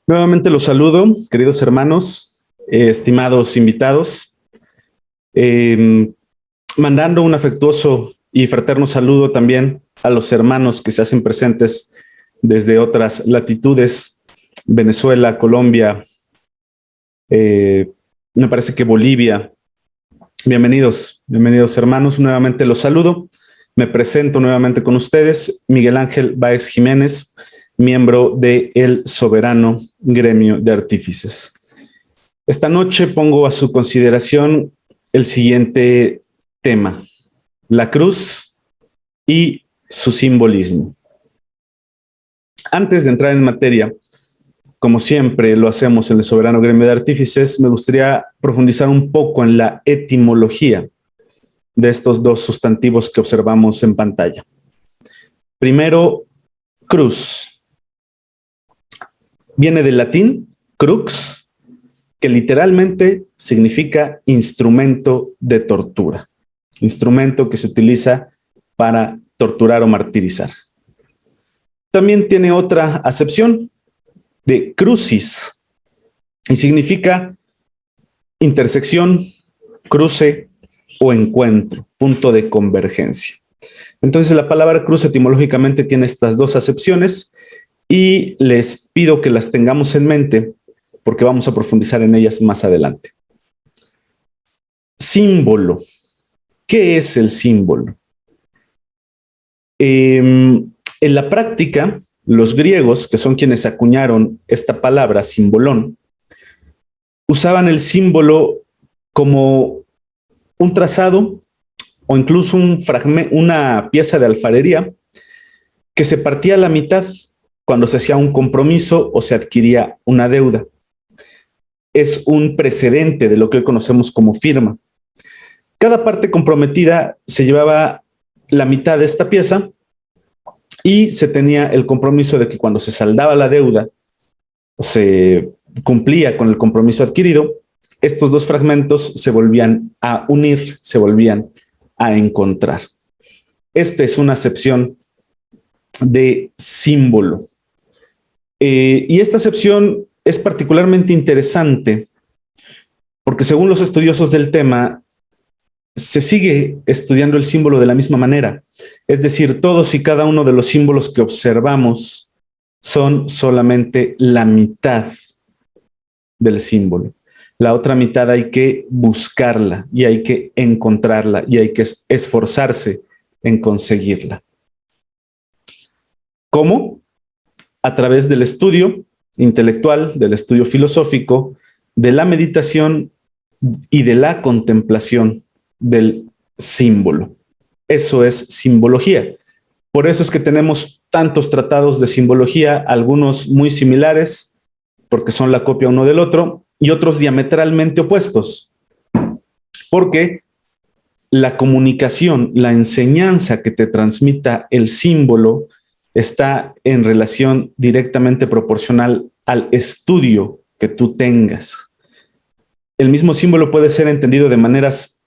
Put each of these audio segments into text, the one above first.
Nuevamente los saludo, queridos hermanos, estimados invitados, eh, mandando un afectuoso y fraterno saludo también a los hermanos que se hacen presentes desde otras latitudes, Venezuela, Colombia, me parece que Bolivia. Bienvenidos hermanos, nuevamente los saludo. Me presento nuevamente con ustedes, Miguel Ángel Báez Jiménez, miembro de El Soberano Gremio de Artífices. Esta noche pongo a su consideración el siguiente tema: la cruz y su simbolismo. Antes de entrar en materia, como siempre lo hacemos en El Soberano Gremio de Artífices, me gustaría profundizar un poco en la etimología de estos dos sustantivos que observamos en pantalla. Primero, cruz. Viene del latín crux, que literalmente significa instrumento de tortura, instrumento que se utiliza para torturar o martirizar. También tiene otra acepción de crucis y significa intersección, cruce o encuentro, punto de convergencia. Entonces la palabra cruz etimológicamente tiene estas dos acepciones y les pido que las tengamos en mente porque vamos a profundizar en ellas más adelante. Símbolo. ¿Qué es el símbolo? En la práctica, los griegos, que son quienes acuñaron esta palabra, simbolón, usaban el símbolo como un trazado o incluso una pieza de alfarería que se partía a la mitad cuando se hacía un compromiso o se adquiría una deuda. Es un precedente de lo que hoy conocemos como firma. Cada parte comprometida se llevaba la mitad de esta pieza y se tenía el compromiso de que cuando se saldaba la deuda o se cumplía con el compromiso adquirido, estos dos fragmentos se volvían a unir, se volvían a encontrar. Esta es una acepción de símbolo. Y esta acepción es particularmente interesante porque según los estudiosos del tema, se sigue estudiando el símbolo de la misma manera. Es decir, todos y cada uno de los símbolos que observamos son solamente la mitad del símbolo. La otra mitad hay que buscarla y hay que encontrarla y hay que esforzarse en conseguirla. ¿Cómo? A través del estudio intelectual, del estudio filosófico, de la meditación y de la contemplación del símbolo. Eso es simbología. Por eso es que tenemos tantos tratados de simbología, algunos muy similares, porque son la copia uno del otro, y otros diametralmente opuestos, porque la comunicación, la enseñanza que te transmita el símbolo está en relación directamente proporcional al estudio que tú tengas. El mismo símbolo puede ser entendido de maneras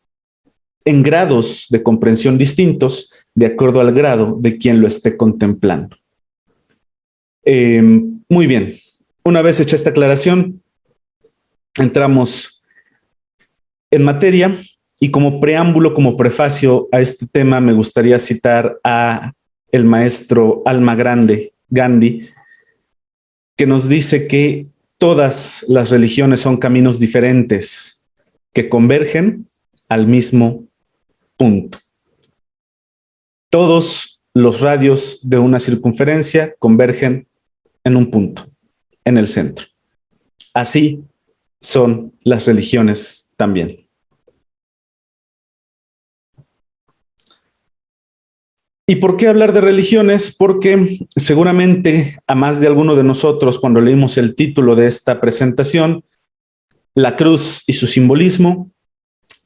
en grados de comprensión distintos de acuerdo al grado de quien lo esté contemplando. Muy bien, una vez hecha esta aclaración, entramos en materia y como preámbulo, como prefacio a este tema, me gustaría citar a el maestro Alma Grande, Gandhi, que nos dice que todas las religiones son caminos diferentes que convergen al mismo punto. Todos los radios de una circunferencia convergen en un punto, en el centro. Así son las religiones también. ¿Y por qué hablar de religiones? Porque seguramente a más de alguno de nosotros, cuando leímos el título de esta presentación, la cruz y su simbolismo,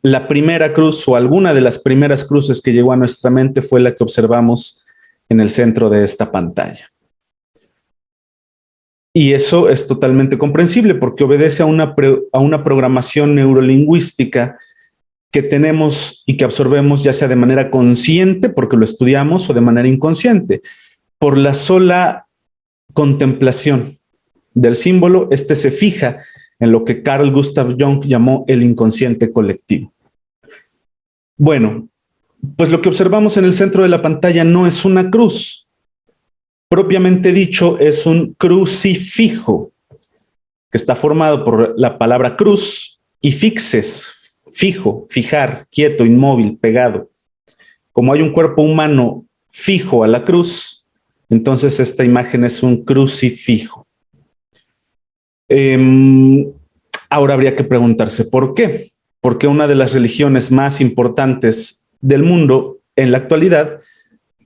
la primera cruz o alguna de las primeras cruces que llegó a nuestra mente fue la que observamos en el centro de esta pantalla. Y eso es totalmente comprensible porque obedece a una programación neurolingüística que tenemos y que absorbemos ya sea de manera consciente porque lo estudiamos o de manera inconsciente, por la sola contemplación, del símbolo, este se fija en lo que Carl Gustav Jung llamó el inconsciente colectivo. Bueno, pues lo que observamos en el centro de la pantalla no es una cruz. Propiamente dicho, es un crucifijo, que está formado por la palabra cruz y fixes, fijo, fijar, quieto, inmóvil, pegado. Como hay un cuerpo humano fijo a la cruz, entonces esta imagen es un crucifijo. Ahora habría que preguntarse por qué. Porque una de las religiones más importantes del mundo en la actualidad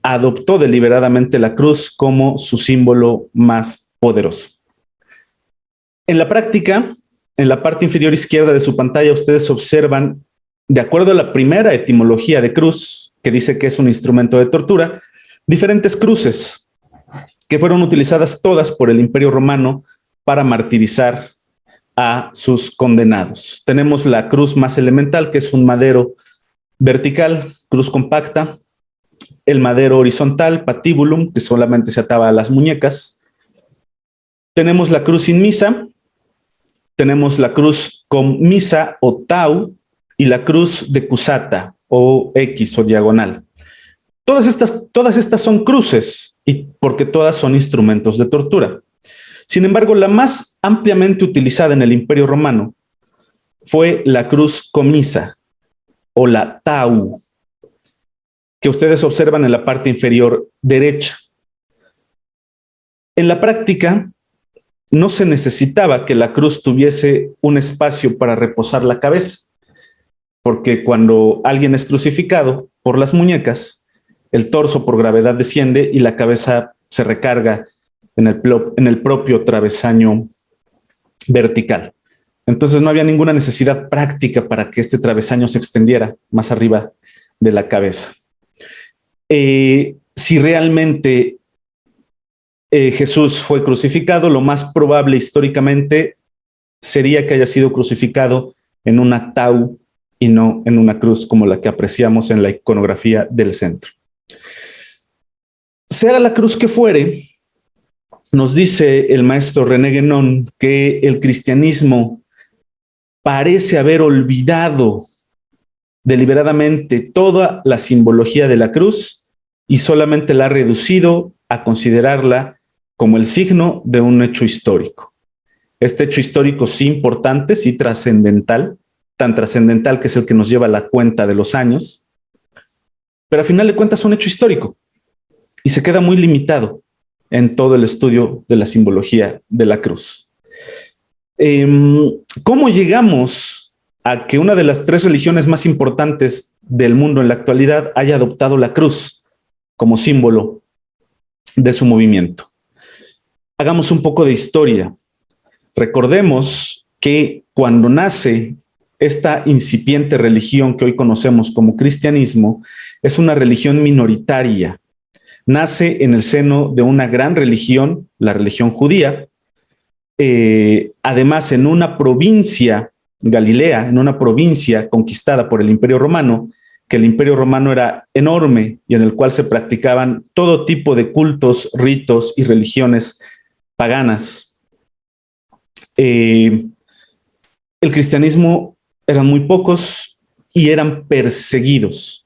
adoptó deliberadamente la cruz como su símbolo más poderoso. En la práctica, en la parte inferior izquierda de su pantalla, ustedes observan, de acuerdo a la primera etimología de cruz, que dice que es un instrumento de tortura, diferentes cruces que fueron utilizadas todas por el Imperio Romano para martirizar a sus condenados. Tenemos la cruz más elemental, que es un madero vertical, cruz compacta, el madero horizontal, patibulum, que solamente se ataba a las muñecas. Tenemos la cruz sin misa, tenemos la cruz con misa o tau y la cruz de cusata o X o diagonal. Todas estas son cruces y porque todas son instrumentos de tortura. Sin embargo, la más ampliamente utilizada en el Imperio Romano fue la cruz comisa o la tau, que ustedes observan en la parte inferior derecha. En la práctica, no se necesitaba que la cruz tuviese un espacio para reposar la cabeza, porque cuando alguien es crucificado por las muñecas, el torso por gravedad desciende y la cabeza se recarga en el propio travesaño vertical. Entonces no había ninguna necesidad práctica para que este travesaño se extendiera más arriba de la cabeza. Si realmente Jesús fue crucificado, lo más probable históricamente sería que haya sido crucificado en una tau y no en una cruz como la que apreciamos en la iconografía del centro. Sea la cruz que fuere, nos dice el maestro René Guénon que el cristianismo parece haber olvidado deliberadamente toda la simbología de la cruz y solamente la ha reducido a considerarla como el signo de un hecho histórico. Este hecho histórico sí importante, sí trascendental, tan trascendental que es el que nos lleva a la cuenta de los años, pero al final de cuentas es un hecho histórico y se queda muy limitado en todo el estudio de la simbología de la cruz. ¿Cómo llegamos a que una de las tres religiones más importantes del mundo en la actualidad haya adoptado la cruz como símbolo de su movimiento? Hagamos un poco de historia. Recordemos que cuando nace esta incipiente religión que hoy conocemos como cristianismo, es una religión minoritaria. Nace en el seno de una gran religión, la religión judía, además en una provincia, Galilea, en una provincia conquistada por el Imperio Romano, que el Imperio Romano era enorme y en el cual se practicaban todo tipo de cultos, ritos y religiones paganas. El cristianismo eran muy pocos y eran perseguidos.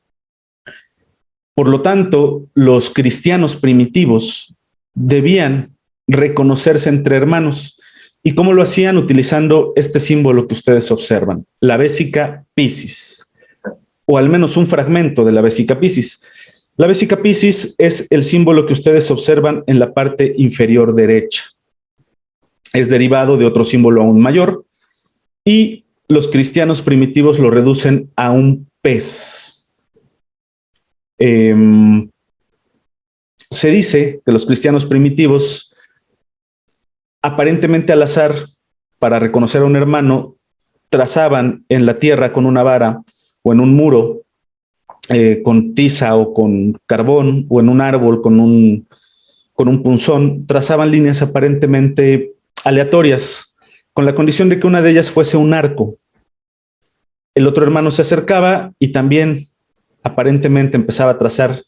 Por lo tanto, los cristianos primitivos debían reconocerse entre hermanos. ¿Y cómo lo hacían? Utilizando este símbolo que ustedes observan, la Vesica Piscis, o al menos un fragmento de la Vesica Piscis. La Vesica Piscis es el símbolo que ustedes observan en la parte inferior derecha. Es derivado de otro símbolo aún mayor y los cristianos primitivos lo reducen a un pez. Se dice que los cristianos primitivos, aparentemente al azar, para reconocer a un hermano, trazaban en la tierra con una vara o en un muro con tiza o con carbón o en un árbol con un punzón, trazaban líneas aparentemente aleatorias con la condición de que una de ellas fuese un arco. El otro hermano se acercaba y también aparentemente empezaba a trazar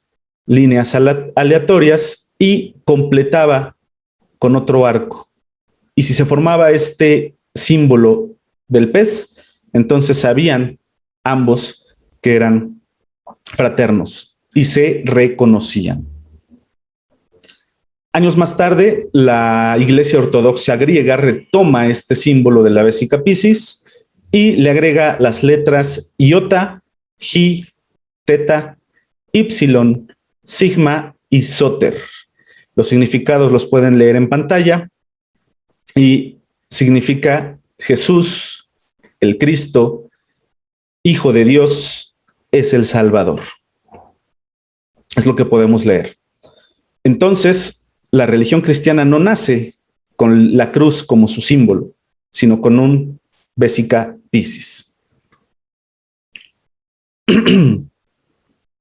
líneas aleatorias y completaba con otro arco. Y si se formaba este símbolo del pez, entonces sabían ambos que eran fraternos y se reconocían. Años más tarde, la Iglesia Ortodoxa griega retoma este símbolo de la Vesica Piscis y le agrega las letras iota, chi, teta, ipsilon, sigma y soter. Los significados los pueden leer en pantalla y significa Jesús, el Cristo, Hijo de Dios, es el Salvador. Es lo que podemos leer. Entonces, la religión cristiana no nace con la cruz como su símbolo, sino con un Vesica Piscis.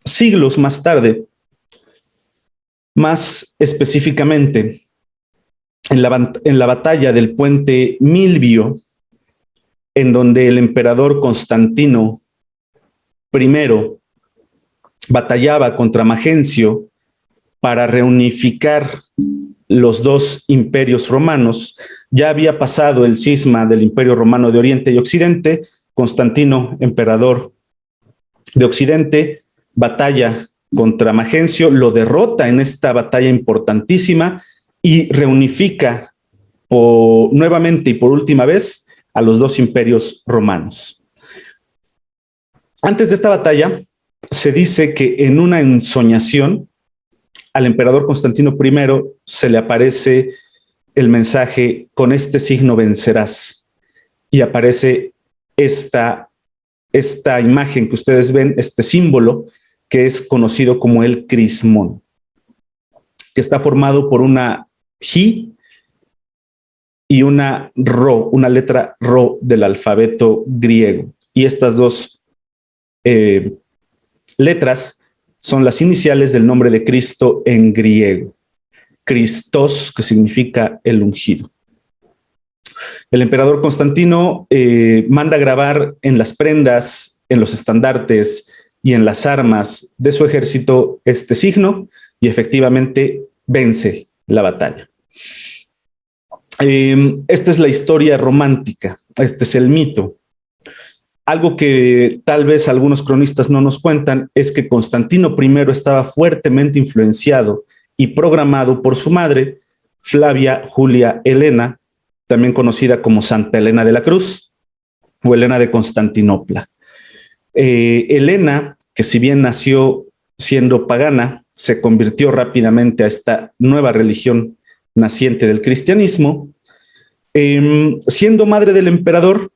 Siglos más tarde, más específicamente en la batalla del puente Milvio, en donde el emperador Constantino I batallaba contra Magencio para reunificar los dos imperios romanos. Ya había pasado el cisma del Imperio Romano de Oriente y Occidente. Constantino, emperador de Occidente, batalla contra Magencio, lo derrota en esta batalla importantísima y reunifica nuevamente y por última vez a los dos imperios romanos. Antes de esta batalla, se dice que en una ensoñación al emperador Constantino I se le aparece el mensaje: con este signo vencerás. Y aparece esta imagen que ustedes ven, este símbolo que es conocido como el crismón, que está formado por una J y una Rho, una letra Rho del alfabeto griego. Y estas dos letras son las iniciales del nombre de Cristo en griego. Christos, que significa el ungido. El emperador Constantino manda grabar en las prendas, en los estandartes y en las armas de su ejército este signo y efectivamente vence la batalla. Esta es la historia romántica, este es el mito. Algo que tal vez algunos cronistas no nos cuentan es que Constantino I estaba fuertemente influenciado y programado por su madre, Flavia Julia Helena, también conocida como Santa Helena de la Cruz o Helena de Constantinopla. Helena, que si bien nació siendo pagana, se convirtió rápidamente a esta nueva religión naciente del cristianismo. Siendo madre del emperador,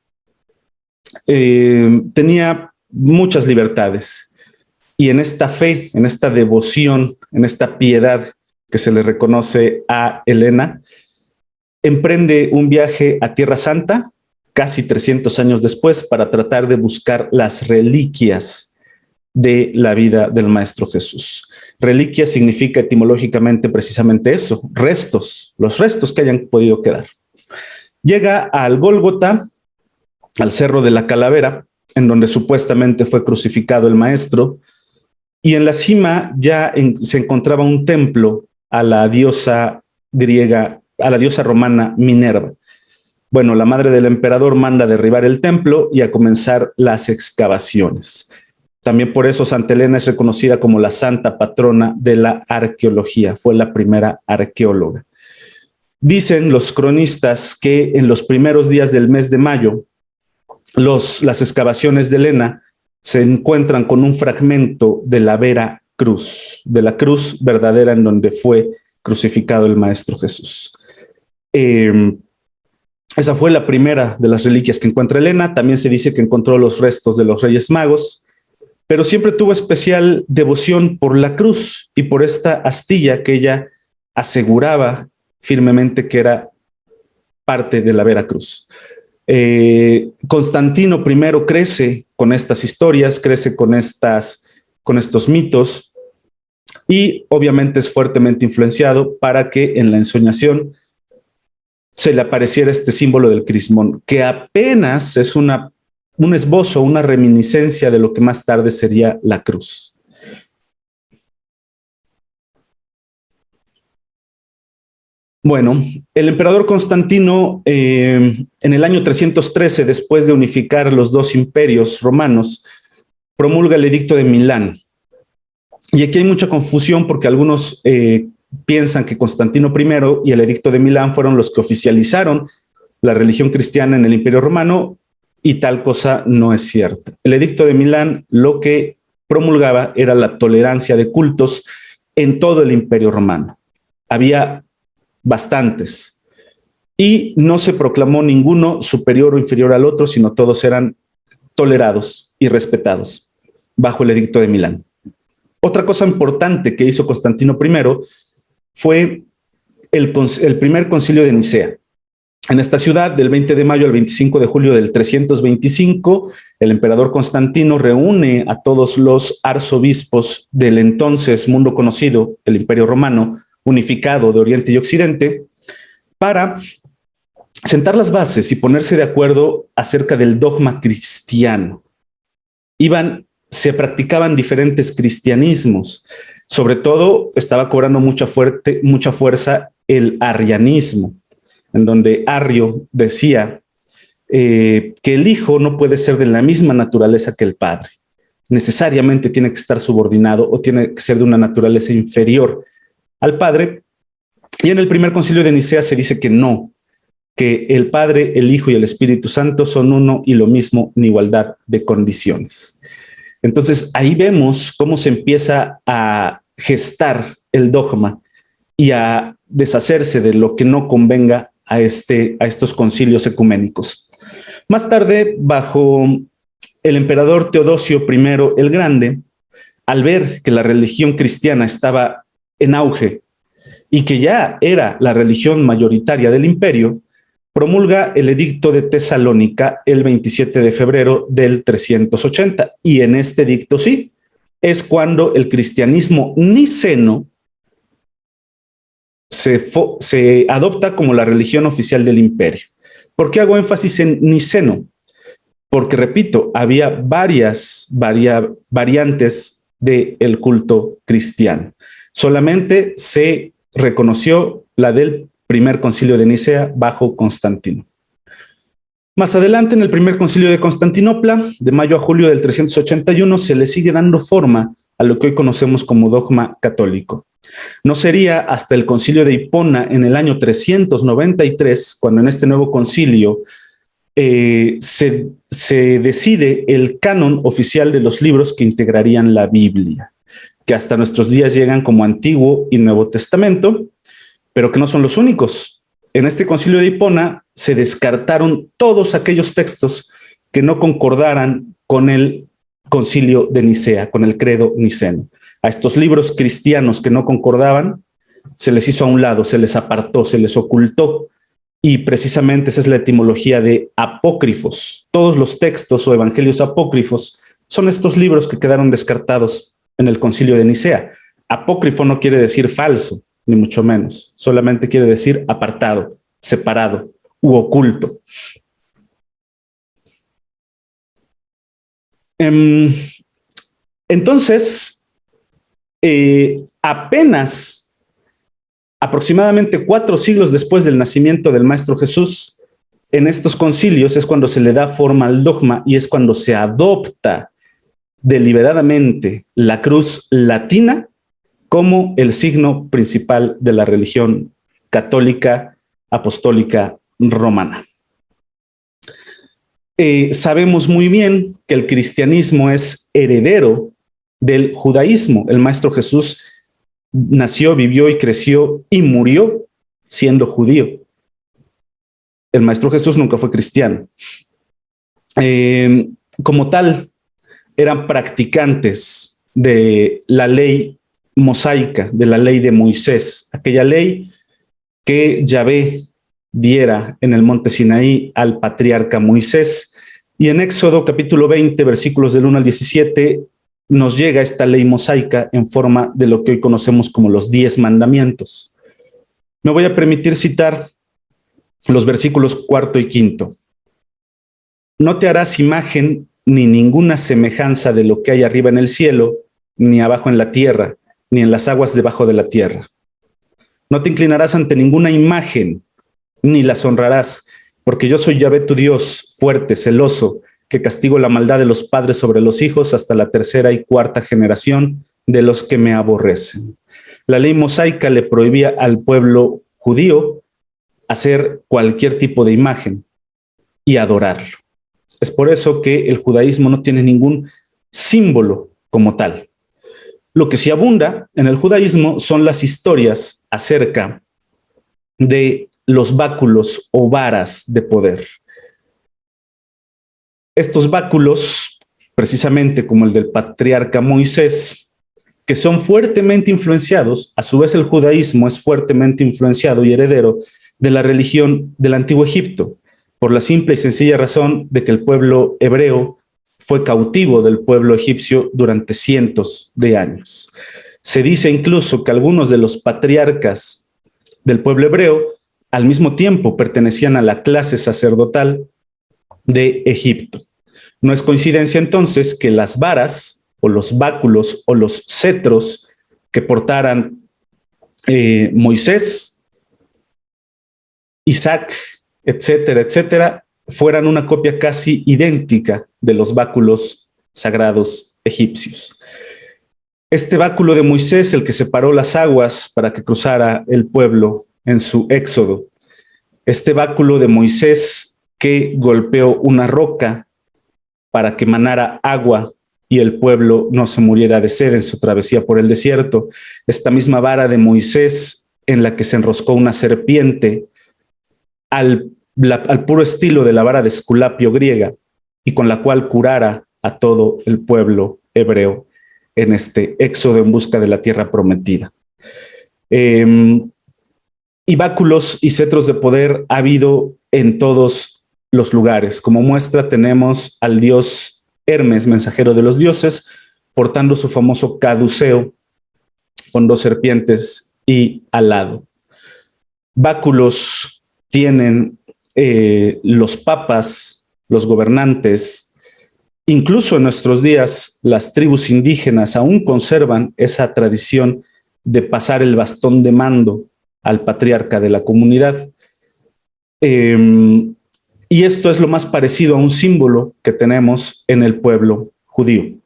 tenía muchas libertades y en esta fe, en esta devoción, en esta piedad que se le reconoce a Helena, emprende un viaje a Tierra Santa casi 300 años después para tratar de buscar las reliquias de la vida del Maestro Jesús. Reliquia significa etimológicamente precisamente eso, restos, los restos que hayan podido quedar. Llega al Gólgota, al Cerro de la Calavera, en donde supuestamente fue crucificado el Maestro, y en la cima ya se encontraba un templo a la diosa griega, a la diosa romana Minerva. Bueno, la madre del emperador manda derribar el templo y a comenzar las excavaciones. También por eso Santa Helena es reconocida como la santa patrona de la arqueología, fue la primera arqueóloga. Dicen los cronistas que en los primeros días del mes de mayo, las excavaciones de Helena se encuentran con un fragmento de la vera cruz, de la cruz verdadera en donde fue crucificado el Maestro Jesús. Esa fue la primera de las reliquias que encuentra Helena. También se dice que encontró los restos de los Reyes Magos, pero siempre tuvo especial devoción por la cruz y por esta astilla que ella aseguraba firmemente que era parte de la vera cruz. Constantino I crece con estas historias, crece con estos mitos y obviamente es fuertemente influenciado para que en la ensoñación se le apareciera este símbolo del crismón, que apenas es un esbozo, una reminiscencia de lo que más tarde sería la cruz. Bueno, el emperador Constantino, en el año 313, después de unificar los dos imperios romanos, promulga el Edicto de Milán. Y aquí hay mucha confusión porque algunos piensan que Constantino I y el Edicto de Milán fueron los que oficializaron la religión cristiana en el Imperio Romano, y tal cosa no es cierta. El Edicto de Milán lo que promulgaba era la tolerancia de cultos en todo el Imperio Romano. Había bastantes, y no se proclamó ninguno superior o inferior al otro, sino todos eran tolerados y respetados bajo el Edicto de Milán. Otra cosa importante que hizo Constantino I fue el primer concilio de Nicea. En esta ciudad, del 20 de mayo al 25 de julio del 325, el emperador Constantino reúne a todos los arzobispos del entonces mundo conocido, el Imperio Romano, unificado de Oriente y Occidente, para sentar las bases y ponerse de acuerdo acerca del dogma cristiano. Se practicaban diferentes cristianismos. Sobre todo estaba cobrando mucha fuerza el arrianismo, en donde Arrio decía que el hijo no puede ser de la misma naturaleza que el padre. Necesariamente tiene que estar subordinado o tiene que ser de una naturaleza inferior al padre. Y en el primer concilio de Nicea se dice que no, que el Padre, el Hijo y el Espíritu Santo son uno y lo mismo en igualdad de condiciones. Entonces ahí vemos cómo se empieza a gestar el dogma y a deshacerse de lo que no convenga a estos concilios ecuménicos. Más tarde, bajo el emperador Teodosio I el Grande, al ver que la religión cristiana estaba en auge y que ya era la religión mayoritaria del imperio, promulga el Edicto de Tesalónica el 27 de febrero del 380. Y en este edicto sí, es cuando el cristianismo niceno se adopta como la religión oficial del imperio. ¿Por qué hago énfasis en niceno? Porque, repito, había varias variantes del culto cristiano. Solamente se reconoció la del primer concilio de Nicea bajo Constantino. Más adelante, en el primer concilio de Constantinopla, de mayo a julio del 381, se le sigue dando forma a lo que hoy conocemos como dogma católico. No sería hasta el concilio de Hipona en el año 393, cuando en este nuevo concilio se decide el canon oficial de los libros que integrarían la Biblia, que hasta nuestros días llegan como Antiguo y Nuevo Testamento, pero que no son los únicos. En este concilio de Hipona se descartaron todos aquellos textos que no concordaran con el concilio de Nicea, con el credo niceno. A estos libros cristianos que no concordaban, se les hizo a un lado, se les apartó, se les ocultó, y precisamente esa es la etimología de apócrifos. Todos los textos o evangelios apócrifos son estos libros que quedaron descartados en el concilio de Nicea. Apócrifo no quiere decir falso, ni mucho menos, solamente quiere decir apartado, separado u oculto. Entonces, apenas aproximadamente 4 siglos después del nacimiento del Maestro Jesús, en estos concilios es cuando se le da forma al dogma y es cuando se adopta deliberadamente la cruz latina como el signo principal de la religión católica apostólica romana. Sabemos muy bien que el cristianismo es heredero del judaísmo. El Maestro Jesús nació, vivió y creció y murió siendo judío. El Maestro Jesús nunca fue cristiano. Como tal, eran practicantes de la ley mosaica, de la ley de Moisés, aquella ley que Yahvé diera en el monte Sinaí al patriarca Moisés. Y en Éxodo capítulo 20, versículos del 1 al 17, nos llega esta ley mosaica en forma de lo que hoy conocemos como los 10 mandamientos. Me voy a permitir citar los versículos 4 y 5. No te harás imagen ni ninguna semejanza de lo que hay arriba en el cielo, ni abajo en la tierra, ni en las aguas debajo de la tierra. No te inclinarás ante ninguna imagen, ni las honrarás, porque yo soy Yahvé tu Dios, fuerte, celoso, que castigo la maldad de los padres sobre los hijos hasta la tercera y cuarta generación de los que me aborrecen. La ley mosaica le prohibía al pueblo judío hacer cualquier tipo de imagen y adorarlo. Es por eso que el judaísmo no tiene ningún símbolo como tal. Lo que sí abunda en el judaísmo son las historias acerca de los báculos o varas de poder. Estos báculos, precisamente como el del patriarca Moisés, que son fuertemente influenciados, a su vez el judaísmo es fuertemente influenciado y heredero de la religión del Antiguo Egipto, por la simple y sencilla razón de que el pueblo hebreo fue cautivo del pueblo egipcio durante cientos de años. Se dice incluso que algunos de los patriarcas del pueblo hebreo al mismo tiempo pertenecían a la clase sacerdotal de Egipto. No es coincidencia entonces que las varas o los báculos o los cetros que portaran Moisés, Isaac, etcétera, etcétera, fueran una copia casi idéntica de los báculos sagrados egipcios. Este báculo de Moisés, el que separó las aguas para que cruzara el pueblo en su éxodo, este báculo de Moisés que golpeó una roca para que manara agua y el pueblo no se muriera de sed en su travesía por el desierto, esta misma vara de Moisés en la que se enroscó una serpiente al puro estilo de la vara de Esculapio griega y con la cual curara a todo el pueblo hebreo en este éxodo en busca de la tierra prometida. Y báculos y cetros de poder ha habido en todos los lugares. Como muestra tenemos al dios Hermes, mensajero de los dioses, portando su famoso caduceo con dos serpientes y alado. Báculos tienen los papas, los gobernantes, incluso en nuestros días las tribus indígenas aún conservan esa tradición de pasar el bastón de mando al patriarca de la comunidad. Y esto es lo más parecido a un símbolo que tenemos en el pueblo judío.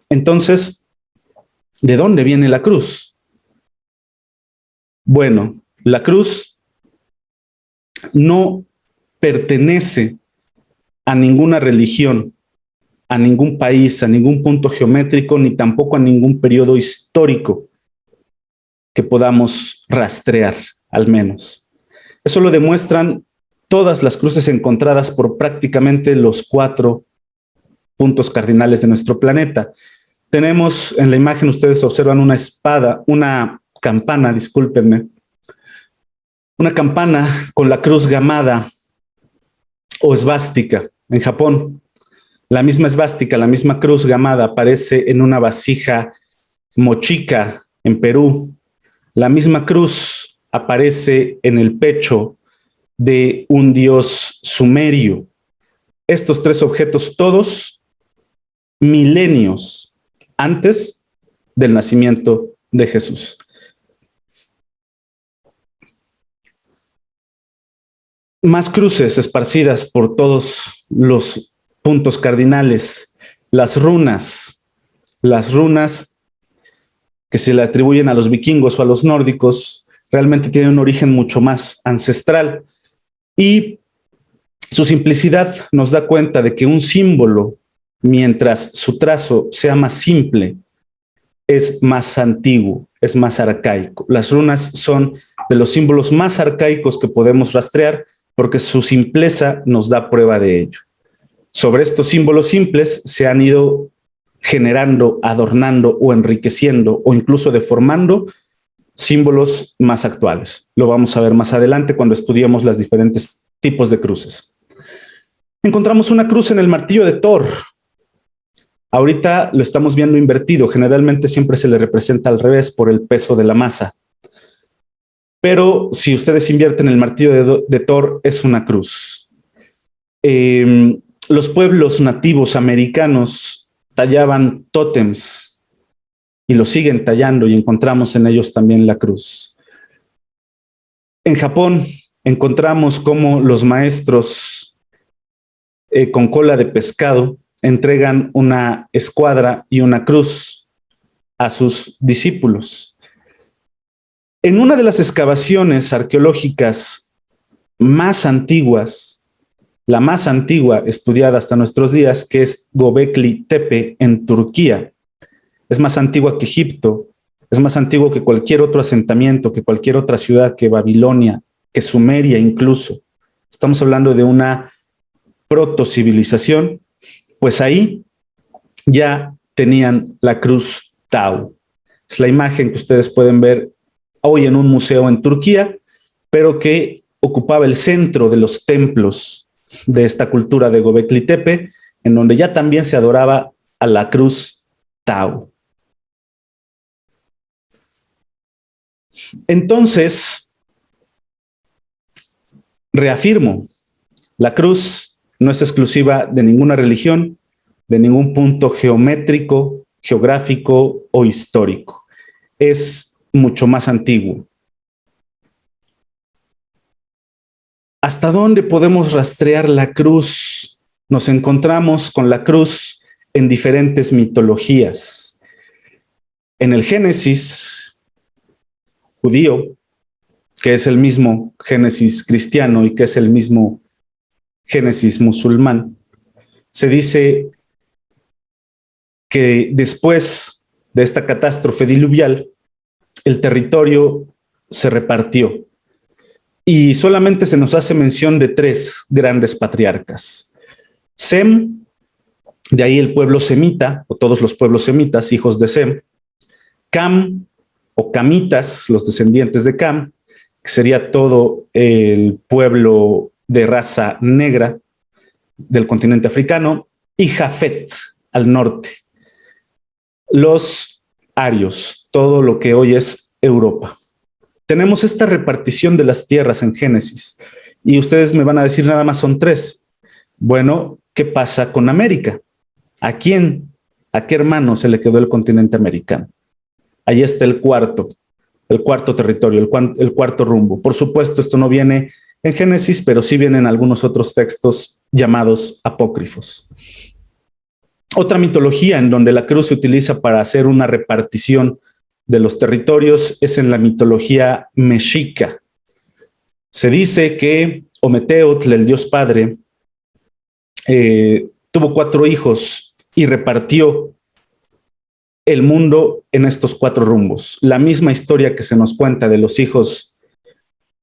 Entonces, ¿de dónde viene la cruz? Bueno, la cruz no pertenece a ninguna religión, a ningún país, a ningún punto geométrico, ni tampoco a ningún periodo histórico que podamos rastrear, al menos. Eso lo demuestran todas las cruces encontradas por prácticamente los 4 puntos cardinales de nuestro planeta. Tenemos en la imagen, ustedes observan una espada, una campana, discúlpenme, una campana con la cruz gamada o esvástica en Japón. La misma esvástica, la misma cruz gamada aparece en una vasija mochica en Perú. La misma cruz aparece en el pecho de un dios sumerio. Estos 3 objetos, todos milenios antes del nacimiento de Jesús. Más cruces esparcidas por todos los puntos cardinales, las runas que se le atribuyen a los vikingos o a los nórdicos, realmente tienen un origen mucho más ancestral. Y su simplicidad nos da cuenta de que un símbolo, mientras su trazo sea más simple, es más antiguo, es más arcaico. Las runas son de los símbolos más arcaicos que podemos rastrear porque su simpleza nos da prueba de ello. Sobre estos símbolos simples se han ido generando, adornando o enriqueciendo o incluso deformando símbolos más actuales. Lo vamos a ver más adelante cuando estudiemos los diferentes tipos de cruces. Encontramos una cruz en el martillo de Thor. Ahorita lo estamos viendo invertido. Generalmente siempre se le representa al revés por el peso de la masa. Pero si ustedes invierten el martillo de Thor, es una cruz. Los pueblos nativos americanos tallaban tótems y lo siguen tallando y encontramos en ellos también la cruz. En Japón encontramos cómo los maestros con cola de pescado entregan una escuadra y una cruz a sus discípulos. En una de las excavaciones arqueológicas más antiguas, la más antigua estudiada hasta nuestros días, que es Göbekli Tepe en Turquía, es más antigua que Egipto, es más antiguo que cualquier otro asentamiento, que cualquier otra ciudad, que Babilonia, que Sumeria incluso. Estamos hablando de una protocivilización, pues ahí ya tenían la cruz Tau. Es la imagen que ustedes pueden ver hoy en un museo en Turquía, pero que ocupaba el centro de los templos de esta cultura de Göbekli Tepe, en donde ya también se adoraba a la cruz Tau. Entonces, reafirmo, la cruz no es exclusiva de ninguna religión, de ningún punto geométrico, geográfico o histórico. Es mucho más antiguo. ¿Hasta dónde podemos rastrear la cruz? Nos encontramos con la cruz en diferentes mitologías. En el Génesis judío, que es el mismo Génesis cristiano y que es el mismo Génesis musulmán, se dice que después de esta catástrofe diluvial, el territorio se repartió y solamente se nos hace mención de 3 grandes patriarcas. Sem, de ahí el pueblo semita, o todos los pueblos semitas, hijos de Sem. Cam, o camitas, los descendientes de Cam, que sería todo el pueblo de raza negra del continente africano, y Jafet, al norte. Los arios, todo lo que hoy es Europa. Tenemos esta repartición de las tierras en Génesis, y ustedes me van a decir nada más son 3. Bueno, ¿qué pasa con América? ¿A quién, a qué hermano se le quedó el continente americano? Ahí está el cuarto territorio, el cuarto rumbo. Por supuesto, esto no viene en Génesis, pero sí viene en algunos otros textos llamados apócrifos. Otra mitología en donde la cruz se utiliza para hacer una repartición de los territorios es en la mitología mexica. Se dice que Ometeotl, el dios padre, tuvo 4 hijos y repartió el mundo en estos 4 rumbos. La misma historia que se nos cuenta de los hijos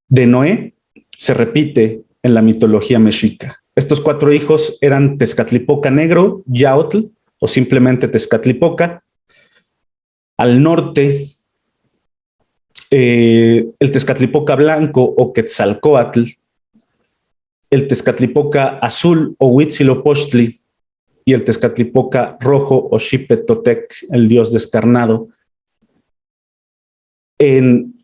de Noé se repite en la mitología mexica. Estos 4 hijos eran Tezcatlipoca Negro, Yaotl, o simplemente Tezcatlipoca. Al norte, el Tezcatlipoca Blanco o Quetzalcóatl, el Tezcatlipoca Azul o Huitzilopochtli, y el Tezcatlipoca Rojo o Xipetotec, el dios descarnado. En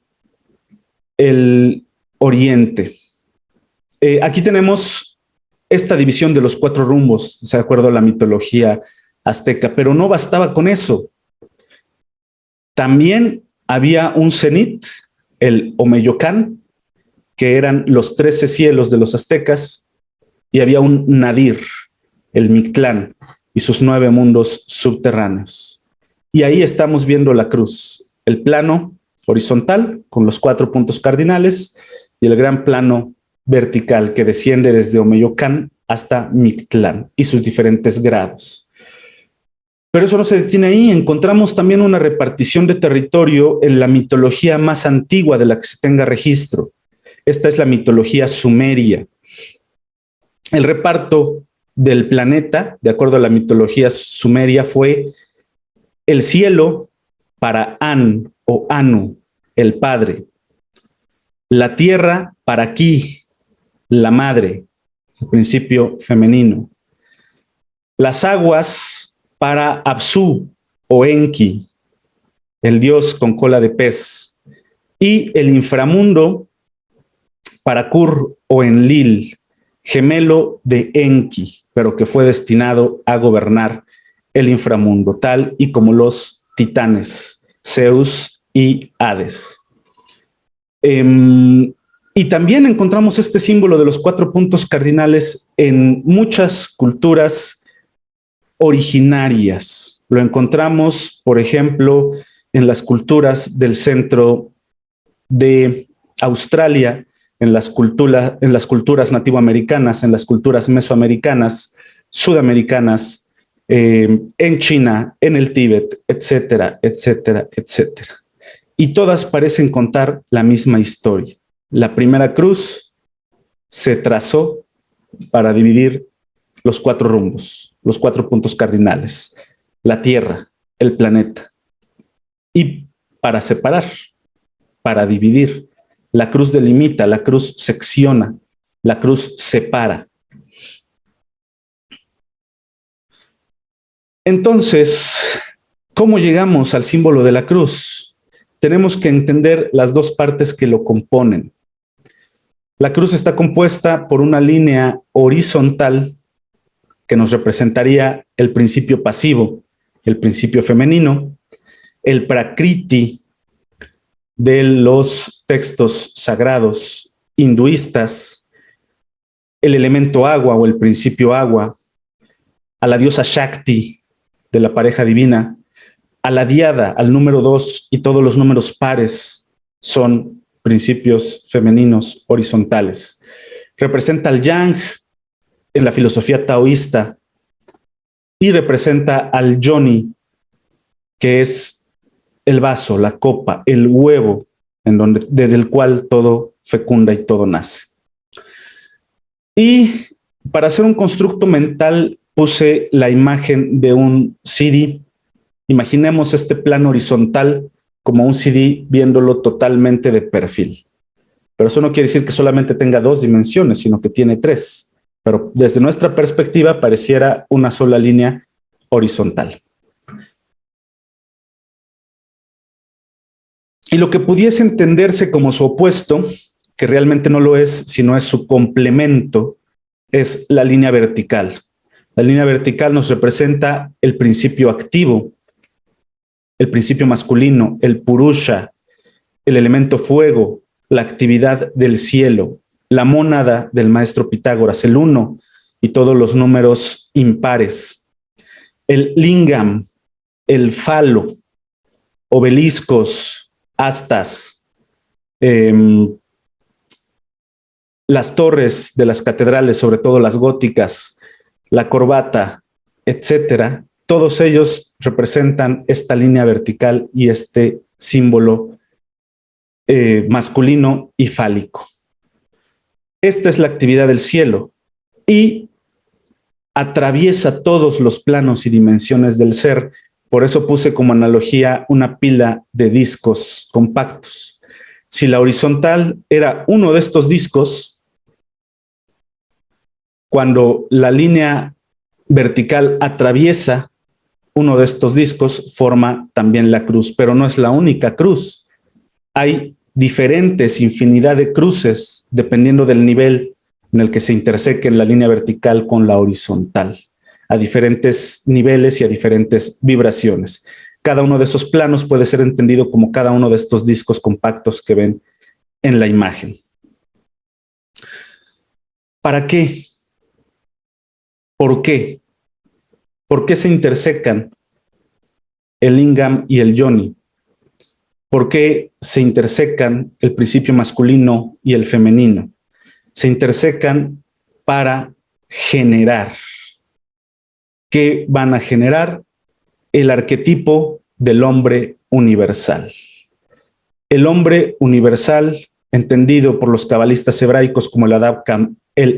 el oriente. Aquí tenemos esta división de los 4 rumbos, de acuerdo a la mitología azteca, pero no bastaba con eso. También había un cenit, el Omeyocán, que eran los 13 cielos de los aztecas, y había un nadir, el Mictlán, y sus 9 mundos subterráneos. Y ahí estamos viendo la cruz, el plano horizontal con los 4 puntos cardinales y el gran plano vertical que desciende desde Omeyocán hasta Mictlán y sus diferentes grados. Pero eso no se detiene ahí. Encontramos también una repartición de territorio en la mitología más antigua de la que se tenga registro. Esta es la mitología sumeria. El reparto del planeta, de acuerdo a la mitología sumeria, fue el cielo para An o Anu, el padre. La tierra para Ki, la madre, el principio femenino. Las aguas para Apsu o Enki, el dios con cola de pez. Y el inframundo para Kur o Enlil, gemelo de Enki, pero que fue destinado a gobernar el inframundo, tal y como los titanes, Zeus y Hades. Y también encontramos este símbolo de los 4 puntos cardinales en muchas culturas originarias. Lo encontramos, por ejemplo, en las culturas del centro de Australia, en las culturas nativoamericanas, en las culturas mesoamericanas, sudamericanas, en China, en el Tíbet, etcétera, etcétera, etcétera. Y todas parecen contar la misma historia. La primera cruz se trazó para dividir los 4 rumbos, los 4 puntos cardinales, la Tierra, el planeta. Y para separar, para dividir, la cruz delimita, la cruz secciona, la cruz separa. Entonces, ¿cómo llegamos al símbolo de la cruz? Tenemos que entender las 2 partes que lo componen. La cruz está compuesta por una línea horizontal que nos representaría el principio pasivo, el principio femenino, el prakriti de los textos sagrados hinduistas, el elemento agua o el principio agua, a la diosa Shakti de la pareja divina, a la diada, al número 2 y todos los números pares son principios femeninos horizontales. Representa al yang en la filosofía taoísta y representa al yoni, que es el vaso, la copa, el huevo, desde el cual todo fecunda y todo nace. Y para hacer un constructo mental puse la imagen de un CD. Imaginemos este plano horizontal como un CD viéndolo totalmente de perfil. Pero eso no quiere decir que solamente tenga 2 dimensiones, sino que tiene 3. Pero desde nuestra perspectiva pareciera una sola línea horizontal. Y lo que pudiese entenderse como su opuesto, que realmente no lo es, sino es su complemento, es la línea vertical. La línea vertical nos representa el principio activo, el principio masculino, el purusha, el elemento fuego, la actividad del cielo, la mónada del maestro Pitágoras, el 1 y todos los números impares, el lingam, el falo, obeliscos, astas, las torres de las catedrales, sobre todo las góticas, la corbata, etcétera. Todos ellos representan esta línea vertical y este símbolo masculino y fálico. Esta es la actividad del cielo y atraviesa todos los planos y dimensiones del ser. Por eso puse como analogía una pila de discos compactos. Si la horizontal era uno de estos discos, cuando la línea vertical atraviesa uno de estos discos, forma también la cruz, pero no es la única cruz. Hay diferentes infinidad de cruces dependiendo del nivel en el que se intersequen la línea vertical con la horizontal, a diferentes niveles y a diferentes vibraciones. Cada uno de esos planos puede ser entendido como cada uno de estos discos compactos que ven en la imagen. ¿Para qué? ¿Por qué? ¿Por qué se intersecan el lingam y el yoni? ¿Por qué se intersecan el principio masculino y el femenino? Se intersecan para generar. ¿Qué van a generar? El arquetipo del hombre universal. El hombre universal, entendido por los cabalistas hebraicos como el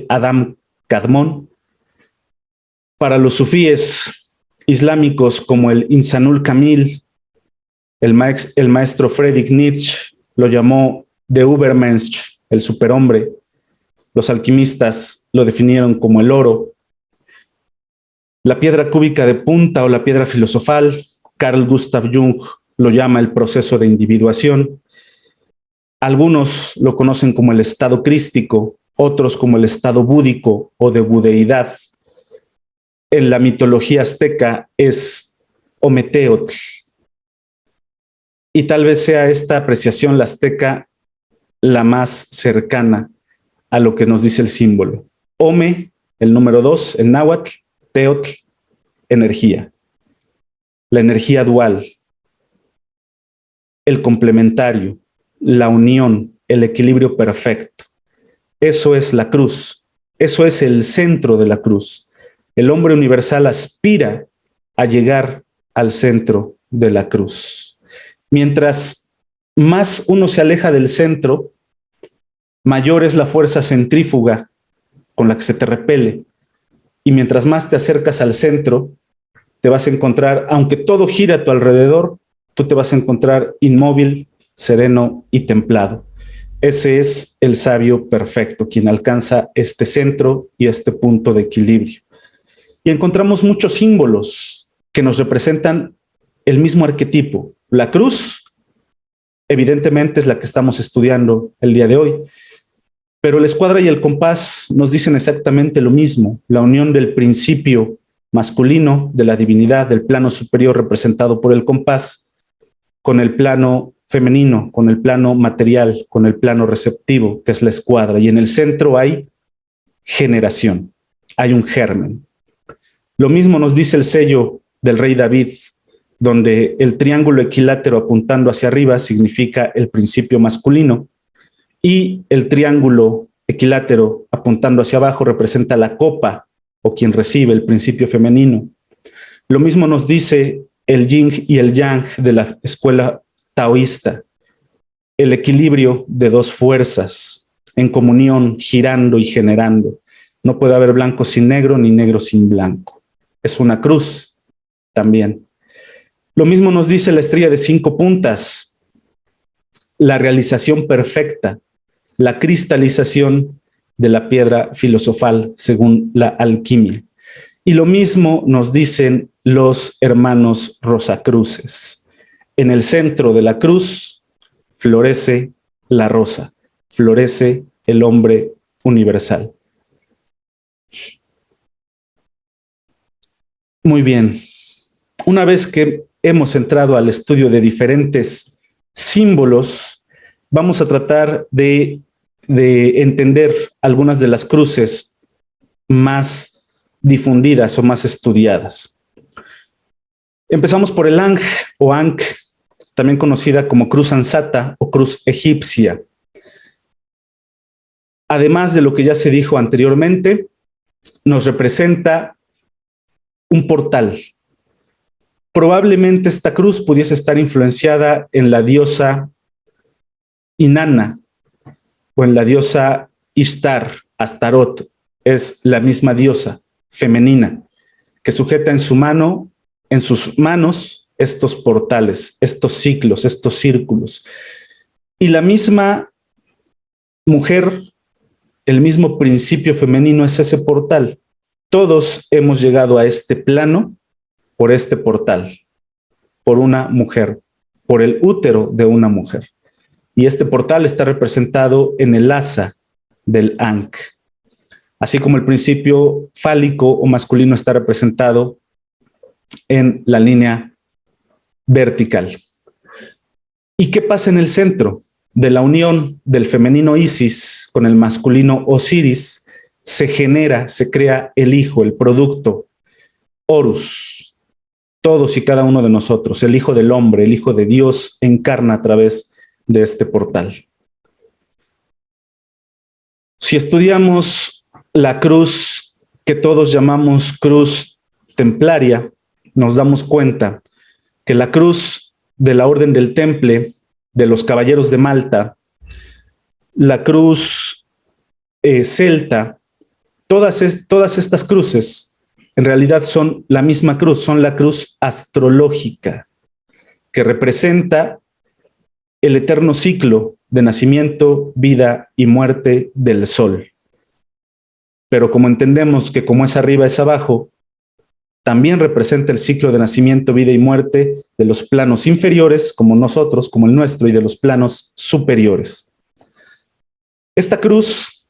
Adam Kadmon, para los sufíes islámicos como el Insanul Kamil, el maestro Friedrich Nietzsche lo llamó Der Übermensch, el superhombre. Los alquimistas lo definieron como el oro. La piedra cúbica de punta o la piedra filosofal, Carl Gustav Jung lo llama el proceso de individuación. Algunos lo conocen como el estado crístico, otros como el estado búdico o de budeidad. En la mitología azteca es Ometeotl. Y tal vez sea esta apreciación la azteca la más cercana a lo que nos dice el símbolo. Ome, el número 2 en náhuatl, teotl, energía. La energía dual, el complementario, la unión, el equilibrio perfecto. Eso es la cruz. Eso es el centro de la cruz. El hombre universal aspira a llegar al centro de la cruz. Mientras más uno se aleja del centro, mayor es la fuerza centrífuga con la que se te repele. Y mientras más te acercas al centro, te vas a encontrar, aunque todo gira a tu alrededor, tú te vas a encontrar inmóvil, sereno y templado. Ese es el sabio perfecto, quien alcanza este centro y este punto de equilibrio. Y encontramos muchos símbolos que nos representan el mismo arquetipo. La cruz, evidentemente, es la que estamos estudiando el día de hoy, pero la escuadra y el compás nos dicen exactamente lo mismo, la unión del principio masculino, de la divinidad, del plano superior representado por el compás, con el plano femenino, con el plano material, con el plano receptivo, que es la escuadra. Y en el centro hay generación, hay un germen. Lo mismo nos dice el sello del rey David, donde el triángulo equilátero apuntando hacia arriba significa el principio masculino y el triángulo equilátero apuntando hacia abajo representa la copa o quien recibe el principio femenino. Lo mismo nos dice el yin y el yang de la escuela taoísta, el equilibrio de dos fuerzas en comunión, girando y generando. No puede haber blanco sin negro ni negro sin blanco. Es una cruz también. Lo mismo nos dice la estrella de 5 puntas, la realización perfecta, la cristalización de la piedra filosofal según la alquimia. Y lo mismo nos dicen los hermanos Rosacruces. En el centro de la cruz florece la rosa, florece el hombre universal. Muy bien. Una vez que hemos entrado al estudio de diferentes símbolos, vamos a tratar de entender algunas de las cruces más difundidas o más estudiadas. Empezamos por el Ankh o Ankh, también conocida como cruz ansata o cruz egipcia. Además de lo que ya se dijo anteriormente, nos representa un portal. Probablemente esta cruz pudiese estar influenciada en la diosa Inanna o en la diosa Ishtar, Astarot, es la misma diosa femenina que sujeta en su mano, en sus manos, estos portales, estos ciclos, estos círculos. Y la misma mujer, el mismo principio femenino es ese portal. Todos hemos llegado a este plano por este portal, por una mujer, por el útero de una mujer. Y este portal está representado en el asa del Ankh. Así como el principio fálico o masculino está representado en la línea vertical. ¿Y qué pasa en el centro? De la unión del femenino Isis con el masculino Osiris se genera, se crea el hijo, el producto, Horus. Todos y cada uno de nosotros, el hijo del hombre, el hijo de Dios, encarna a través de este portal. Si estudiamos la cruz que todos llamamos cruz templaria, nos damos cuenta que la cruz de la Orden del Temple, de los Caballeros de Malta, la cruz celta, todas estas cruces en realidad son la misma cruz, son la cruz astrológica, que representa el eterno ciclo de nacimiento, vida y muerte del Sol. Pero como entendemos que como es arriba es abajo, también representa el ciclo de nacimiento, vida y muerte de los planos inferiores, como nosotros, como el nuestro, y de los planos superiores. Esta cruz,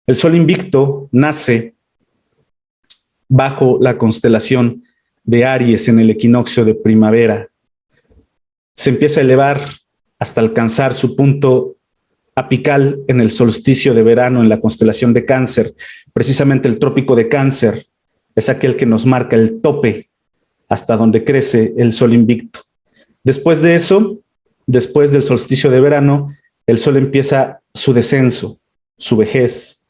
el Sol invicto, nace bajo la constelación de Aries en el equinoccio de primavera. Se empieza a elevar hasta alcanzar su punto apical en el solsticio de verano en la constelación de Cáncer. Precisamente el trópico de Cáncer es aquel que nos marca el tope hasta donde crece el sol invicto. Después de eso, después del solsticio de verano, el sol empieza su descenso, su vejez,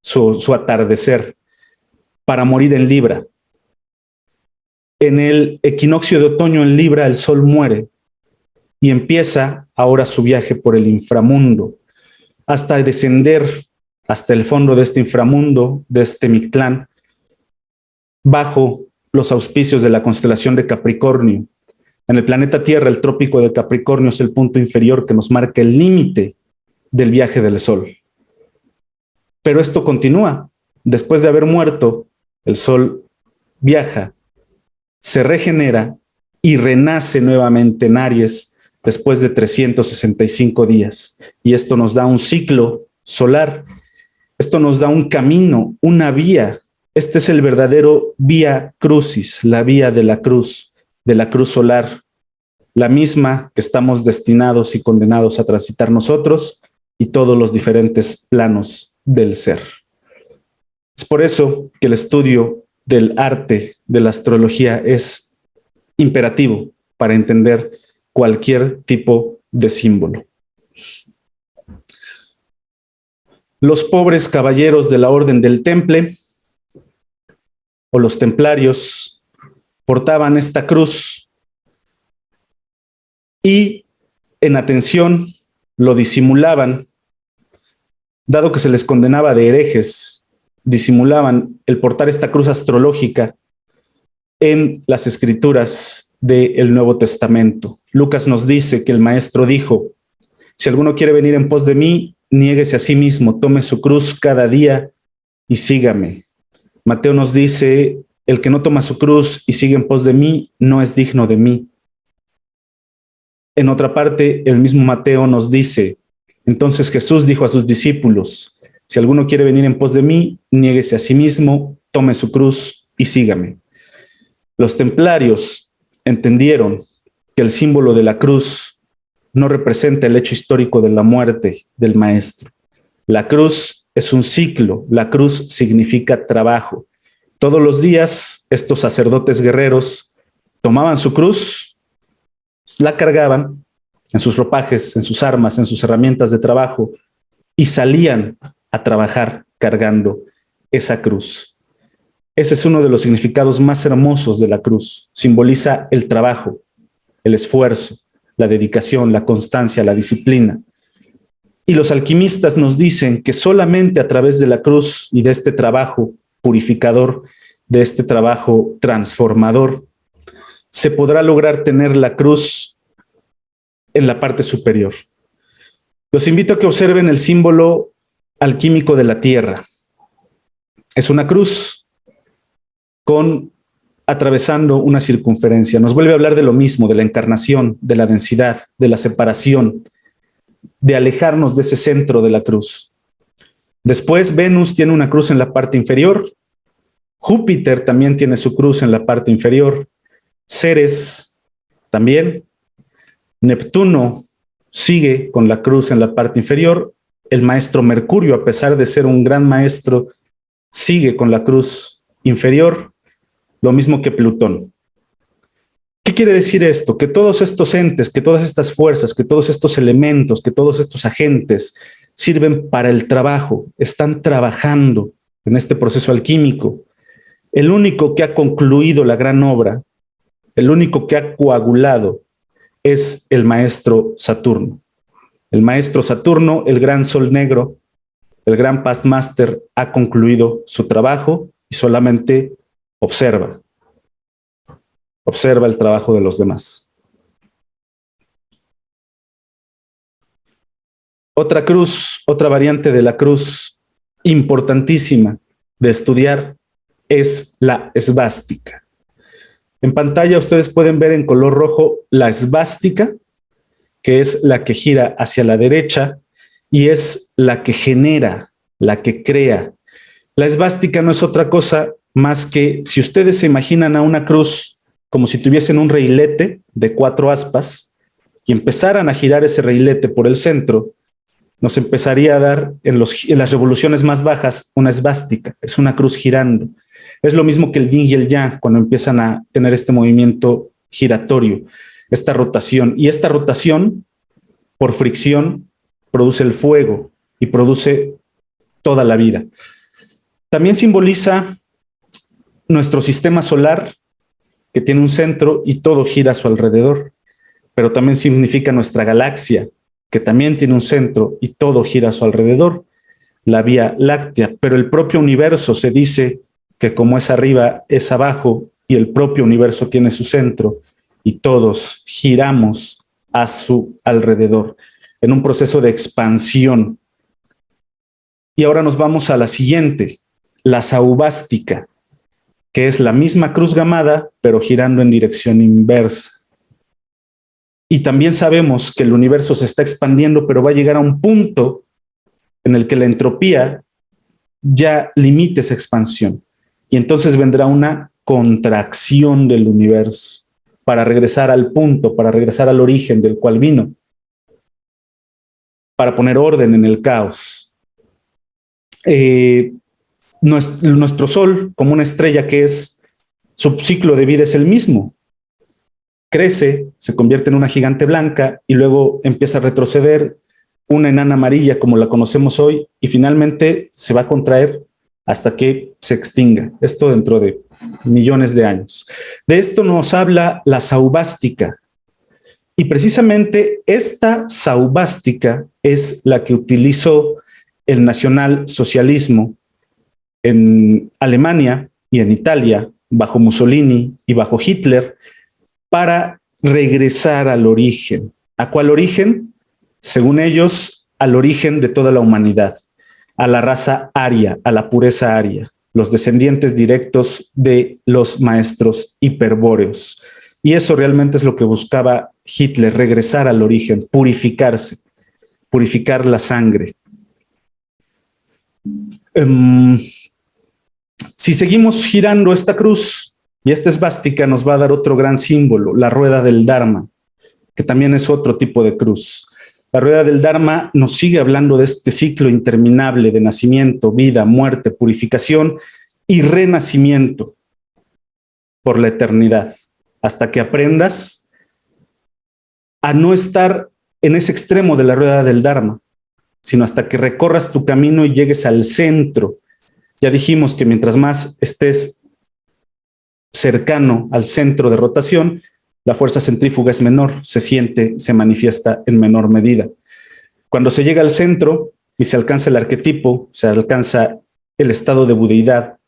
su atardecer, para morir en Libra. En el equinoccio de otoño en Libra, el sol muere y empieza ahora su viaje por el inframundo, hasta descender hasta el fondo de este inframundo, de este Mictlán, bajo los auspicios de la constelación de Capricornio. En el planeta Tierra, el trópico de Capricornio es el punto inferior que nos marca el límite del viaje del sol. Pero esto continúa. Después de haber muerto, el sol viaja, se regenera y renace nuevamente en Aries después de 365 días. Y esto nos da un ciclo solar. Esto nos da un camino, una vía. Este es el verdadero vía crucis, la vía de la cruz solar, la misma que estamos destinados y condenados a transitar nosotros y todos los diferentes planos del ser. Es por eso que el estudio del arte de la astrología es imperativo para entender cualquier tipo de símbolo. Los pobres caballeros de la Orden del Temple o los templarios portaban esta cruz y en atención lo disimulaban, dado que se les condenaba de herejes, disimulaban el portar esta cruz astrológica en las escrituras del Nuevo Testamento. Lucas nos dice que el maestro dijo: si alguno quiere venir en pos de mí, niéguese a sí mismo, tome su cruz cada día y sígame. Mateo nos dice: el que no toma su cruz y sigue en pos de mí, no es digno de mí. En otra parte, el mismo Mateo nos dice: entonces Jesús dijo a sus discípulos: si alguno quiere venir en pos de mí, niéguese a sí mismo, tome su cruz y sígame. Los templarios entendieron que el símbolo de la cruz no representa el hecho histórico de la muerte del maestro. La cruz es un ciclo, la cruz significa trabajo. Todos los días estos sacerdotes guerreros tomaban su cruz, la cargaban en sus ropajes, en sus armas, en sus herramientas de trabajo y salían a trabajar cargando esa cruz. Ese es uno de los significados más hermosos de la cruz. Simboliza el trabajo, el esfuerzo, la dedicación, la constancia, la disciplina. Y los alquimistas nos dicen que solamente a través de la cruz y de este trabajo purificador, de este trabajo transformador, se podrá lograr tener la cruz en la parte superior. Los invito a que observen el símbolo alquímico de la tierra. Es una cruz atravesando una circunferencia. Nos vuelve a hablar de lo mismo, de la encarnación, de la densidad, de la separación, de alejarnos de ese centro de la cruz. Después, Venus tiene una cruz en la parte inferior. Júpiter también tiene su cruz en la parte inferior. Ceres también. Neptuno sigue con la cruz en la parte inferior. El maestro Mercurio, a pesar de ser un gran maestro, sigue con la cruz inferior, lo mismo que Plutón. ¿Qué quiere decir esto? Que todos estos entes, que todas estas fuerzas, que todos estos elementos, que todos estos agentes sirven para el trabajo, están trabajando en este proceso alquímico. El único que ha concluido la gran obra, el único que ha coagulado, es el maestro Saturno. El maestro Saturno, el gran sol negro, el gran past master, ha concluido su trabajo y solamente observa. Observa el trabajo de los demás. Otra cruz, otra variante de la cruz importantísima de estudiar es la esvástica. En pantalla ustedes pueden ver en color rojo la esvástica, que es la que gira hacia la derecha y es la que genera, la que crea. La esvástica no es otra cosa más que, si ustedes se imaginan a una cruz como si tuviesen un reilete de 4 aspas y empezaran a girar ese reilete por el centro, nos empezaría a dar en las revoluciones más bajas una esvástica, es una cruz girando. Es lo mismo que el yin y el yang cuando empiezan a tener este movimiento giratorio, esta rotación. Y esta rotación, por fricción, produce el fuego y produce toda la vida. También simboliza nuestro sistema solar, que tiene un centro y todo gira a su alrededor, pero también significa nuestra galaxia, que también tiene un centro y todo gira a su alrededor, la Vía Láctea, pero el propio universo se dice que como es arriba, es abajo, y el propio universo tiene su centro, y todos giramos a su alrededor, en un proceso de expansión. Y ahora nos vamos a la siguiente, la saubástica, que es la misma cruz gamada, pero girando en dirección inversa. Y también sabemos que el universo se está expandiendo, pero va a llegar a un punto en el que la entropía ya limite esa expansión. Y entonces vendrá una contracción del universo para regresar al punto, para regresar al origen del cual vino, para poner orden en el caos. Nuestro Sol, como una estrella que es, su ciclo de vida es el mismo. Crece, se convierte en una gigante blanca y luego empieza a retroceder, una enana amarilla como la conocemos hoy, y finalmente se va a contraer hasta que se extinga. Esto dentro de millones de años. De esto nos habla la saubástica. Y precisamente esta saubástica es la que utilizó el nacionalsocialismo en Alemania y en Italia, bajo Mussolini y bajo Hitler, para regresar al origen. ¿A cuál origen? Según ellos, al origen de toda la humanidad, a la raza aria, a la pureza aria, los descendientes directos de los maestros hiperbóreos. Y eso realmente es lo que buscaba Hitler, regresar al origen, purificarse, purificar la sangre. Si seguimos girando esta cruz y esta esvástica, nos va a dar otro gran símbolo, la rueda del Dharma, que también es otro tipo de cruz. La rueda del Dharma nos sigue hablando de este ciclo interminable de nacimiento, vida, muerte, purificación y renacimiento por la eternidad, hasta que aprendas a no estar en ese extremo de la rueda del Dharma, sino hasta que recorras tu camino y llegues al centro. Ya dijimos que mientras más estés cercano al centro de rotación, la fuerza centrífuga es menor, se siente, se manifiesta en menor medida. Cuando se llega al centro y se alcanza el arquetipo, se alcanza el estado de budeidad,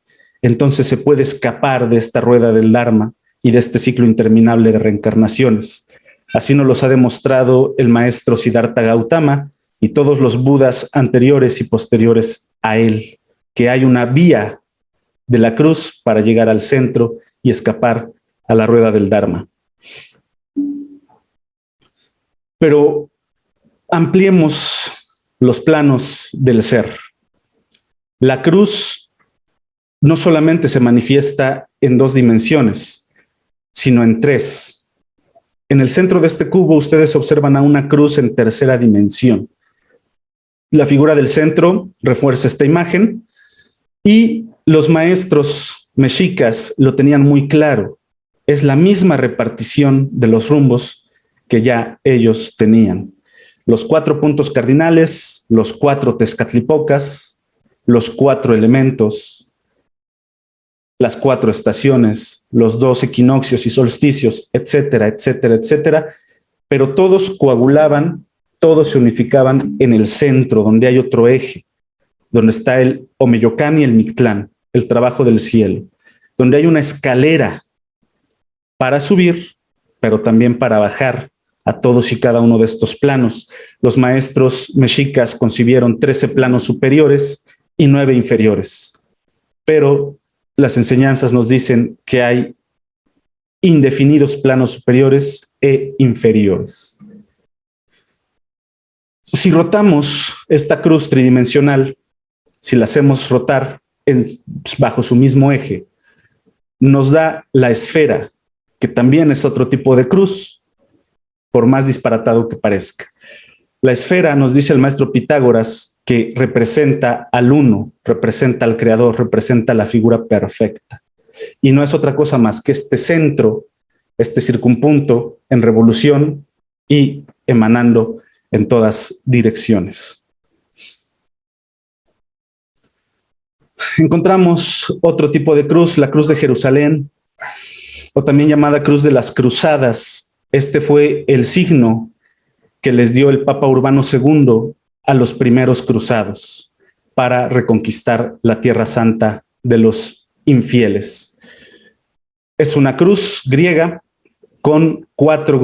entonces se puede escapar de esta rueda del Dharma y de este ciclo interminable de reencarnaciones. Así nos los ha demostrado el maestro Siddhartha Gautama y todos los budas anteriores y posteriores a él, que hay una vía de la cruz para llegar al centro y escapar a la rueda del Dharma. Pero ampliemos los planos del ser. La cruz no solamente se manifiesta en 2 dimensiones, sino en 3. En el centro de este cubo ustedes observan a una cruz en 3ª dimensión. La figura del centro refuerza esta imagen y los maestros mexicas lo tenían muy claro. Es la misma repartición de los rumbos que ya ellos tenían. Los 4 puntos cardinales, los 4 tezcatlipocas, los 4 elementos, las 4 estaciones, los 2 equinoccios y solsticios, etcétera, etcétera, etcétera, pero todos coagulaban, todos se unificaban en el centro, donde hay otro eje, donde está el Omeyocán y el Mictlán, el trabajo del cielo, donde hay una escalera para subir, pero también para bajar a todos y cada uno de estos planos. Los maestros mexicas concibieron 13 planos superiores y 9 inferiores, pero las enseñanzas nos dicen que hay indefinidos planos superiores e inferiores. Si rotamos esta cruz tridimensional, si la hacemos rotar bajo su mismo eje, nos da la esfera, que también es otro tipo de cruz, por más disparatado que parezca. La esfera, nos dice el maestro Pitágoras, que representa al uno, representa al creador, representa la figura perfecta. Y no es otra cosa más que este centro, este circunpunto en revolución y emanando en todas direcciones. Encontramos otro tipo de cruz, la cruz de Jerusalén, o también llamada cruz de las cruzadas. Este fue el signo que les dio el Papa Urbano II a los primeros cruzados para reconquistar la Tierra Santa de los infieles. Es una cruz griega con 4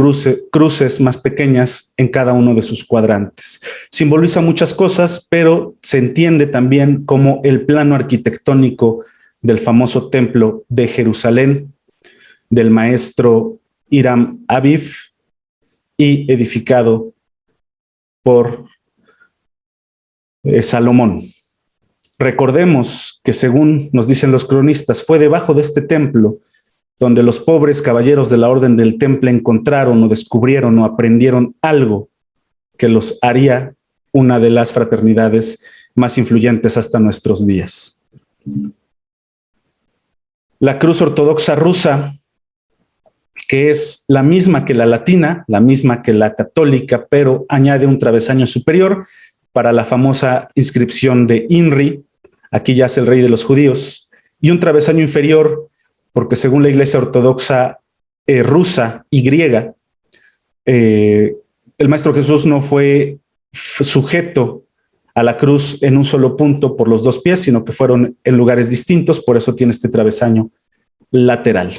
cruces más pequeñas en cada uno de sus cuadrantes. Simboliza muchas cosas, pero se entiende también como el plano arquitectónico del famoso templo de Jerusalén, del maestro Hiram Aviv, y edificado por Salomón. Recordemos que, según nos dicen los cronistas, fue debajo de este templo donde los pobres caballeros de la Orden del Temple encontraron o descubrieron o aprendieron algo que los haría una de las fraternidades más influyentes hasta nuestros días. La cruz ortodoxa rusa, que es la misma que la latina, la misma que la católica, pero añade un travesaño superior para la famosa inscripción de INRI, aquí yace el rey de los judíos, y un travesaño inferior porque, según la Iglesia Ortodoxa rusa y griega, el Maestro Jesús no fue sujeto a la cruz en un solo punto por los 2 pies, sino que fueron en lugares distintos, por eso tiene este travesaño lateral.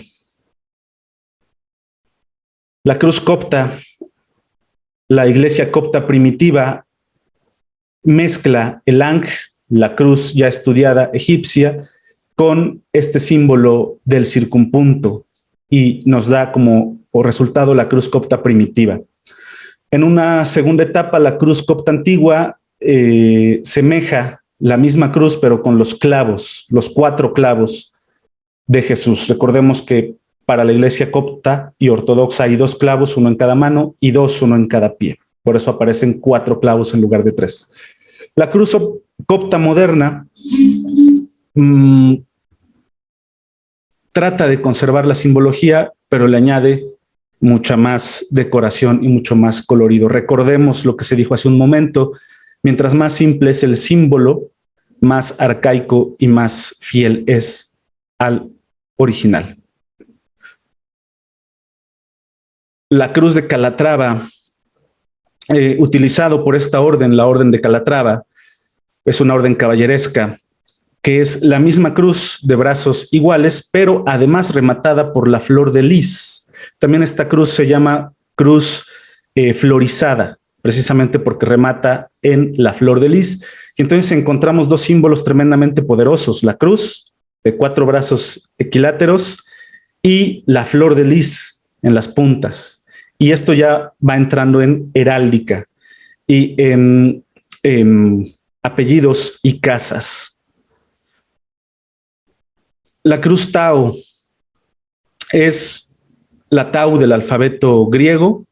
La cruz copta, la Iglesia copta primitiva, mezcla el Ankh, la cruz ya estudiada egipcia, con este símbolo del circunpunto y nos da como resultado la cruz copta primitiva. En una segunda etapa, la cruz copta antigua semeja la misma cruz, pero con los clavos, los 4 clavos de Jesús. Recordemos que para la Iglesia copta y ortodoxa hay 2 clavos, uno en cada mano, y 2, uno en cada pie. Por eso aparecen 4 clavos en lugar de 3. La cruz copta moderna trata de conservar la simbología, pero le añade mucha más decoración y mucho más colorido. Recordemos lo que se dijo hace un momento: mientras más simple es el símbolo, más arcaico y más fiel es al original. La cruz de Calatrava, utilizado por esta orden, la orden de Calatrava, es una orden caballeresca, que es la misma cruz de brazos iguales, pero además rematada por la flor de lis. También esta cruz se llama cruz florizada, precisamente porque remata en la flor de lis. Y entonces encontramos 2 símbolos tremendamente poderosos: la cruz de 4 brazos equiláteros y la flor de lis en las puntas. Y esto ya va entrando en heráldica y en apellidos y casas. La cruz Tau es la Tau del alfabeto griego